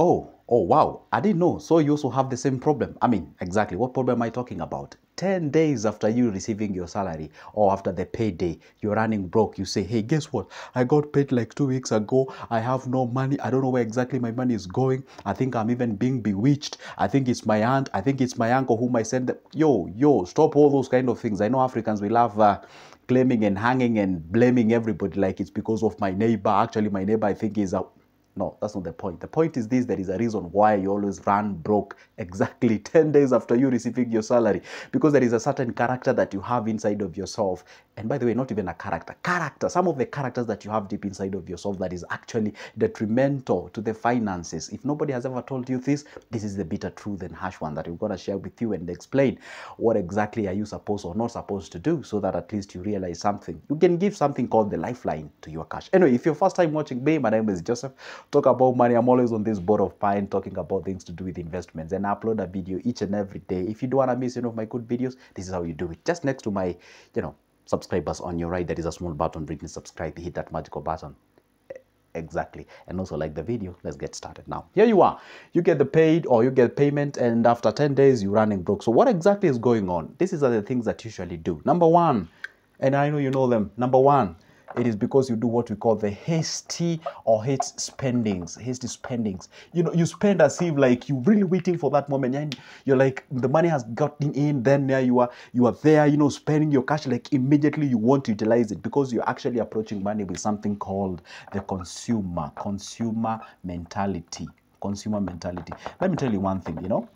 Oh, wow. I didn't know. So you also have the same problem. I mean, exactly. What problem am I talking about? 10 days after you receiving your salary or after the payday, you're running broke. You say, hey, guess what? I got paid like 2 weeks ago. I have no money. I don't know where exactly my money is going. I think I'm even being bewitched. I think it's my aunt. I think it's my uncle whom I sent. Yo, stop all those kind of things. I know Africans, we love claiming and hanging and blaming everybody like it's because of my neighbor. Actually, my neighbor, I think, is a no, that's not the point. The point is this: there is a reason why you always run broke exactly 10 days after you receiving your salary. Because there is a certain character that you have inside of yourself. And by the way, not even a character. Some of the characters that you have deep inside of yourself that is actually detrimental to the finances. If nobody has ever told you this is the bitter truth and harsh one that we're going to share with you and explain what exactly are you supposed or not supposed to do so that at least you realize something. You can give something called the lifeline to your cash. Anyway, if you're first time watching me, my name is Joseph. Talk about money. I'm always on this board of pine talking about things to do with investments, and I upload a video each and every day. If you don't want to miss any of my good videos, this is how you do it. Just next to my, subscribers on your right, there is a small button written subscribe. Hit that magical button. Exactly. And also like the video. Let's get started now. Here you are. You get the paid or you get payment, and after 10 days you're running broke. So what exactly is going on? These are the things that you usually do. Number one, and I know you know them. Number one, it is because you do what we call the hasty spendings. You spend as if like you're really waiting for that moment, and you're like the money has gotten in, then there you are there, spending your cash like immediately you want to utilize it, because you're actually approaching money with something called the consumer mentality. Let me tell you one thing.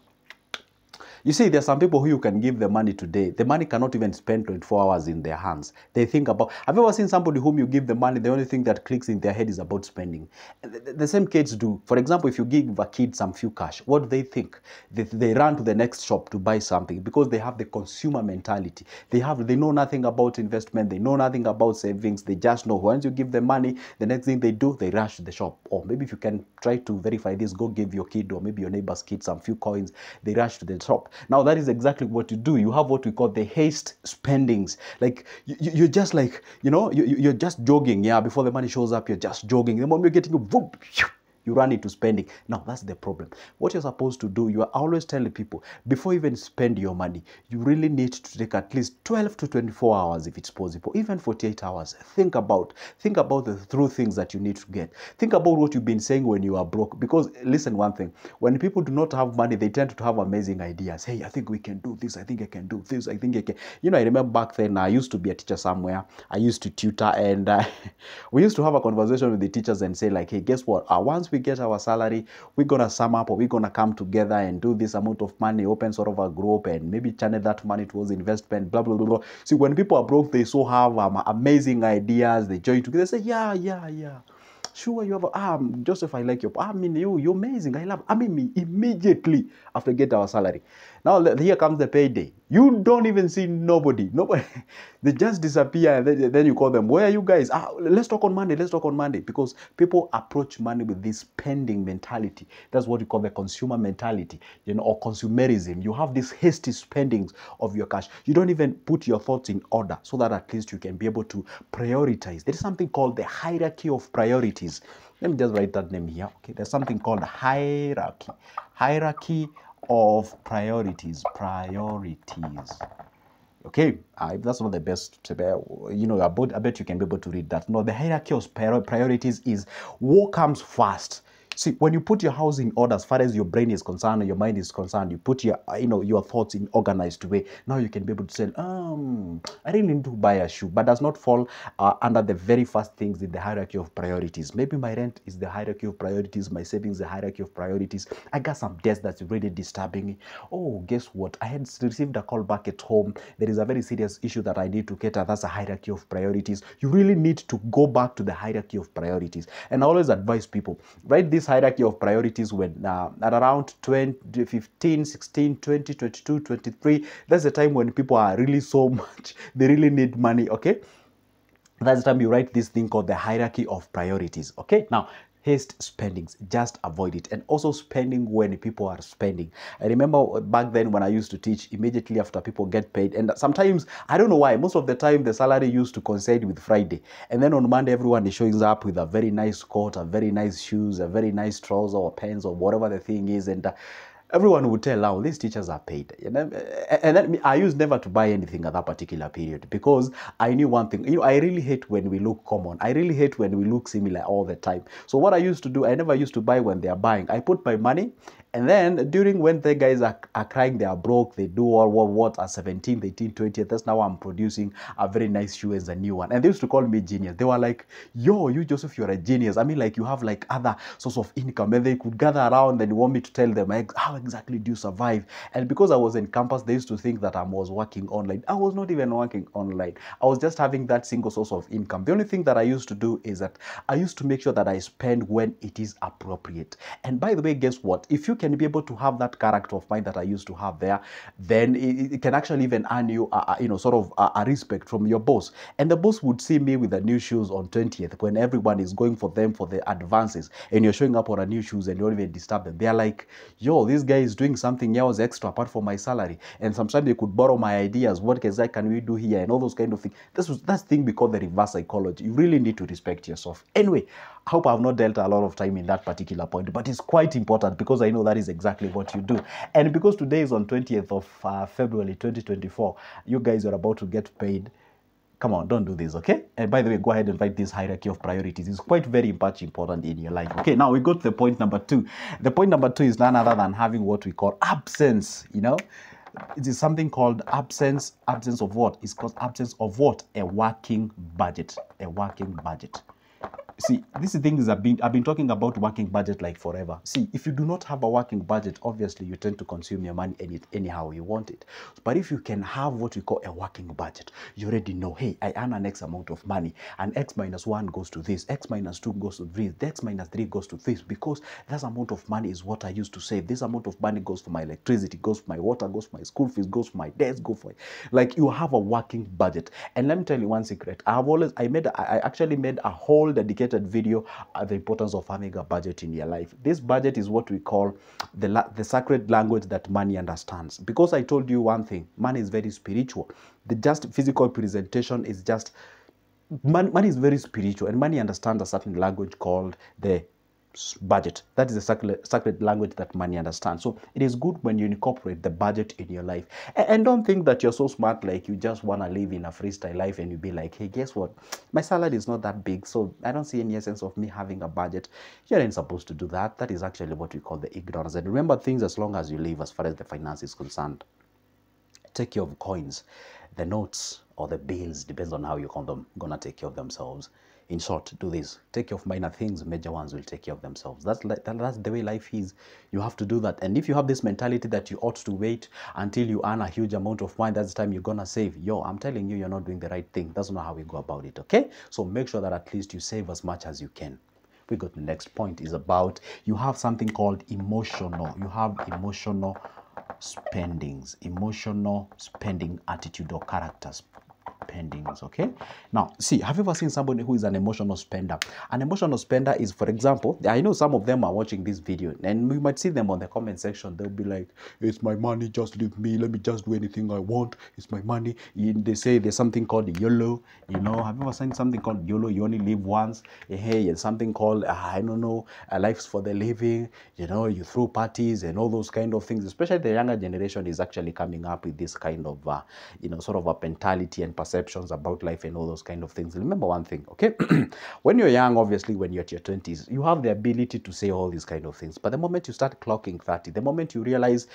You see, there's some people who you can give the money today. The money cannot even spend 24 hours in their hands. They think about, have you ever seen somebody whom you give the money, the only thing that clicks in their head is about spending? The same kids do. For example, if you give a kid some few cash, what do they think? They run to the next shop to buy something because they have the consumer mentality. They know nothing about investment. They know nothing about savings. They just know once you give them money, the next thing they do, they rush to the shop. Or maybe if you can try to verify this, go give your kid or maybe your neighbor's kid some few coins. They rush to the shop. Now that is exactly what you do. You have what we call the haste spendings. Like you're just like, you're just jogging. Yeah, before the money shows up, you're just jogging. The moment you're getting, whoop, you run into spending. Now, that's the problem. What you're supposed to do, you are always telling people, before you even spend your money, you really need to take at least 12 to 24 hours if it's possible, even 48 hours. Think about the true things that you need to get. Think about what you've been saying when you are broke. Because listen, one thing, when people do not have money, they tend to have amazing ideas. Hey, I think we can do this. I think I can do this. I think I can. I remember back then, I used to be a teacher somewhere. I used to tutor, and we used to have a conversation with the teachers and say like, hey, guess what? Once we get our salary, we're gonna sum up, or we're gonna come together and do this amount of money, open sort of a group, and maybe channel that money towards investment, blah blah blah blah. See, when people are broke, they so have amazing ideas. They join together, say yeah, sure, you have Joseph, I like your, you're amazing, me immediately after get our salary. Now here comes the payday. You don't even see nobody. They just disappear, and then you call them, where are you guys? Let's talk on Monday, because people approach money with this spending mentality. That's what you call the consumer mentality, or consumerism. You have these hasty spendings of your cash. You don't even put your thoughts in order so that at least you can be able to prioritize. There is something called the hierarchy of priorities. Let me just write that name here. Okay, there's something called hierarchy of priorities. Okay, if that's not the best, I bet you can be able to read that. No, the hierarchy of priorities is what comes first. See, when you put your house in order, as far as your brain is concerned or your mind is concerned, you put your, your thoughts in organized way. Now you can be able to say, I really need to buy a shoe, but does not fall under the very first things in the hierarchy of priorities. Maybe my rent is the hierarchy of priorities, my savings the hierarchy of priorities. I got some debts that's really disturbing me. Oh, guess what? I had received a call back at home. There is a very serious issue that I need to cater. That's a hierarchy of priorities. You really need to go back to the hierarchy of priorities. And I always advise people, write this hierarchy of priorities when at around 20, 15, 16, 20, 22, 23. That's the time when people are really so much, they really need money, okay? That's the time you write this thing called the hierarchy of priorities, okay? Now, haste spendings, just avoid it. And also spending when people are spending. I remember back then when I used to teach, immediately after people get paid, and sometimes, I don't know why, most of the time the salary used to coincide with Friday, and then on Monday everyone is showing up with a very nice coat, a very nice shoes, a very nice trouser or pants or whatever the thing is, and everyone would tell, "Oh, these teachers are paid." You know? And then I used never to buy anything at that particular period, because I knew one thing. I really hate when we look common. I really hate when we look similar all the time. So what I used to do, I never used to buy when they are buying. I put my money, and then during when the guys are crying, they are broke, they do all what at 17th, 18th, 20th, that's now I'm producing a very nice shoe as a new one. And they used to call me genius. They were like, "Yo, you Joseph, you're a genius. I mean, like, you have like other source of income." And they could gather around and want me to tell them, how exactly do you survive? And because I was in campus, they used to think that I was working online. I was not even working online. I was just having that single source of income. The only thing that I used to do is that I used to make sure that I spend when it is appropriate. And by the way, guess what? If you can be able to have that character of mind that I used to have there, then it can actually even earn you, sort of a respect from your boss. And the boss would see me with the new shoes on 20th when everyone is going for them for the advances, and you're showing up on a new shoes and you don't even disturb them. They're like, "Yo, this guy is doing something else extra apart from my salary." And sometimes they could borrow my ideas. What exactly can we do here? And all those kind of things. That's thing we call the reverse psychology. You really need to respect yourself. Anyway, I hope I've not dealt a lot of time in that particular point, but it's quite important because I know that is exactly what you do. And because today is on 20th of February 2024, you guys are about to get paid. Come on, don't do this, okay? And by the way, go ahead and write this hierarchy of priorities. It's quite very much important in your life. Okay, now we go to the point number 2. The point number 2 is none other than having what we call absence, It is something called absence. Absence of what? It's called absence of what? A working budget. A working budget. See, these things I've been talking about working budget like forever. See, if you do not have a working budget, obviously you tend to consume your money anyhow you want it. But if you can have what we call a working budget, you already know, hey, I earn an X amount of money, and X minus 1 goes to this, X minus 2 goes to this, X minus 3 goes to this, because that amount of money is what I used to save. This amount of money goes for my electricity, goes for my water, goes for my school fees, goes for my debts, like you have a working budget. And let me tell you one secret. I actually made a whole dedicated video on the importance of having a budget in your life. This budget is what we call the sacred language that money understands. Because I told you one thing, money is very spiritual. The just physical presentation is just money is very spiritual, and money understands a certain language called the budget. That is the sacred language that money understands. So it is good when you incorporate the budget in your life. And don't think that you're so smart, like you just want to live in a freestyle life and you be like, "Hey, guess what? My salary is not that big, so I don't see any essence of me having a budget." You ain't supposed to do that. That is actually what we call the ignorance. And remember, things as long as you live, as far as the finance is concerned, take care of coins, the notes or the bills, depends on how you call them, gonna take care of themselves. In short, do this. Take care of minor things, major ones will take care of themselves. That's the way life is. You have to do that. And if you have this mentality that you ought to wait until you earn a huge amount of money, that's the time you're gonna save. Yo, I'm telling you, you're not doing the right thing. That's not how we go about it, okay? So make sure that at least you save as much as you can. We go to the next point, is about you have something called emotional. You have emotional spending attitude or characters spendings. Okay, now see, have you ever seen somebody who is an emotional spender? An emotional spender is, for example, I know some of them are watching this video and we might see them on the comment section. They'll be like, "It's my money, just leave me, let me just do anything I want, it's my money." They say there's something called YOLO. Have you ever seen something called YOLO? You only live once. Hey, and something called I don't know, life's for the living. You throw parties and all those kind of things. Especially the younger generation is actually coming up with this kind of sort of a mentality and perceptions about life and all those kind of things. Remember one thing, okay? When you're young, obviously, when you're at your 20s, you have the ability to say all these kind of things. But the moment you start clocking 30, the moment you realize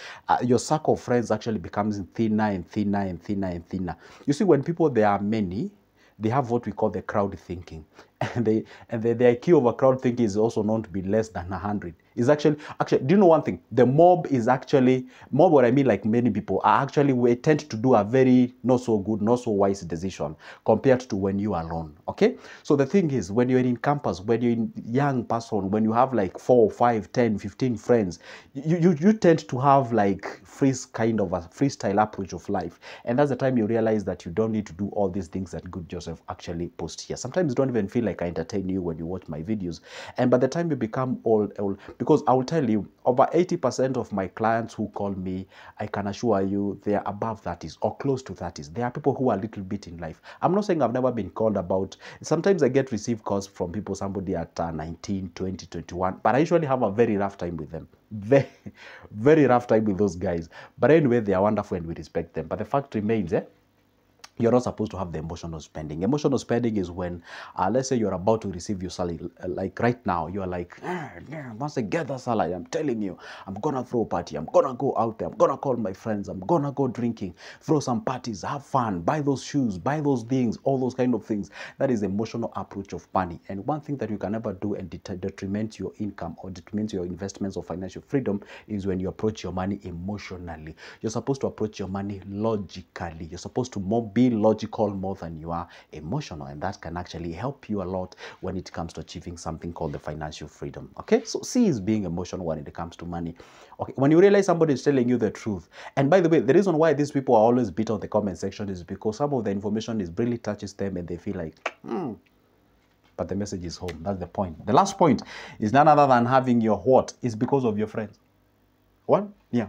your circle of friends actually becomes thinner and thinner and thinner and thinner. You see, when people, there are many, they have what we call the crowd thinking. And the IQ of a crowd thinking is also known to be less than 100. Is actually, do you know one thing? The mob is actually, what I mean, like many people are actually, we tend to do a very not so good, not so wise decision compared to when you are alone, okay? So the thing is, when you're in campus, when you're in young person, when you have like 4, 5, 10, 15 friends, you tend to have like kind of a freestyle approach of life. And that's the time you realize that you don't need to do all these things that good Joseph actually post here. Sometimes you don't even feel like I entertain you when you watch my videos. And by the time you become old, because I will tell you, over 80% of my clients who call me, I can assure you, they are above 30s or close to 30s. There are people who are a little bit in life. I'm not saying I've never been called about. Sometimes I get received calls from people, somebody at 19, 20, 21, but I usually have a very rough time with them. Very, very rough time with those guys. But anyway, they are wonderful and we respect them. But the fact remains, you're not supposed to have the emotional spending. Emotional spending is when, let's say you're about to receive your salary, like right now, you're like, once I get the salary, I'm telling you, I'm gonna throw a party, I'm gonna go out there, I'm gonna call my friends, I'm gonna go drinking, throw some parties, have fun, buy those shoes, buy those things, all those kind of things. That is emotional approach of money. And one thing that you can never do and detriment your income or detriment your investments or financial freedom is when you approach your money emotionally. You're supposed to approach your money logically. You're supposed to be logical more than you are emotional, and that can actually help you a lot when it comes to achieving something called the financial freedom. Okay, so C is being emotional when it comes to money. Okay, when you realize somebody is telling you the truth, and by the way, the reason why these people are always beat on the comment section is because some of the information is really touches them and they feel like, but the message is home. That's the point. The last point is none other than having your what is because of your friends. What? Yeah,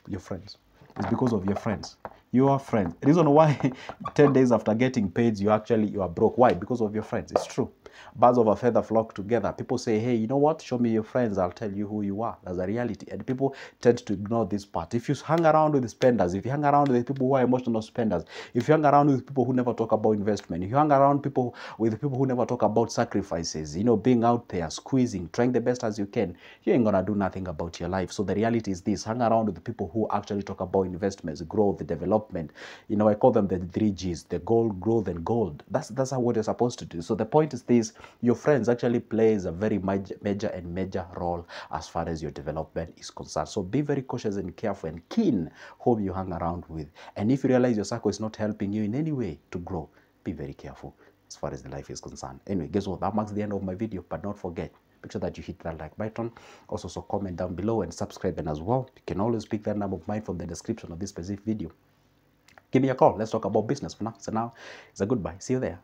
your friends. It's because of your friends. Your friends. The reason why 10 days after getting paid, you are broke. Why? Because of your friends. It's true. Birds of a feather flock together. People say, hey, you know what? Show me your friends. I'll tell you who you are. That's a reality. And people tend to ignore this part. If you hang around with spenders, if you hang around with people who are emotional spenders, if you hang around with people who never talk about investment, if you hang around with people who never talk about sacrifices, being out there, squeezing, trying the best as you can, you ain't gonna do nothing about your life. So the reality is this: hang around with the people who actually talk about investments, growth, development. I call them the 3Gs: the gold, growth, and gold. That's what you're supposed to do. So the point is this: your friends actually plays a very major role as far as your development is concerned. So be very cautious and careful and keen whom you hang around with. And if you realize your circle is not helping you in any way to grow, be very careful as far as the life is concerned. Anyway, guess what? That marks the end of my video, but don't forget, make sure that you hit that like button. Also, so comment down below and subscribe. And as well, you can always pick that number of mine from the description of this specific video. Give me a call. Let's talk about business for now. So now, it's a goodbye. See you there.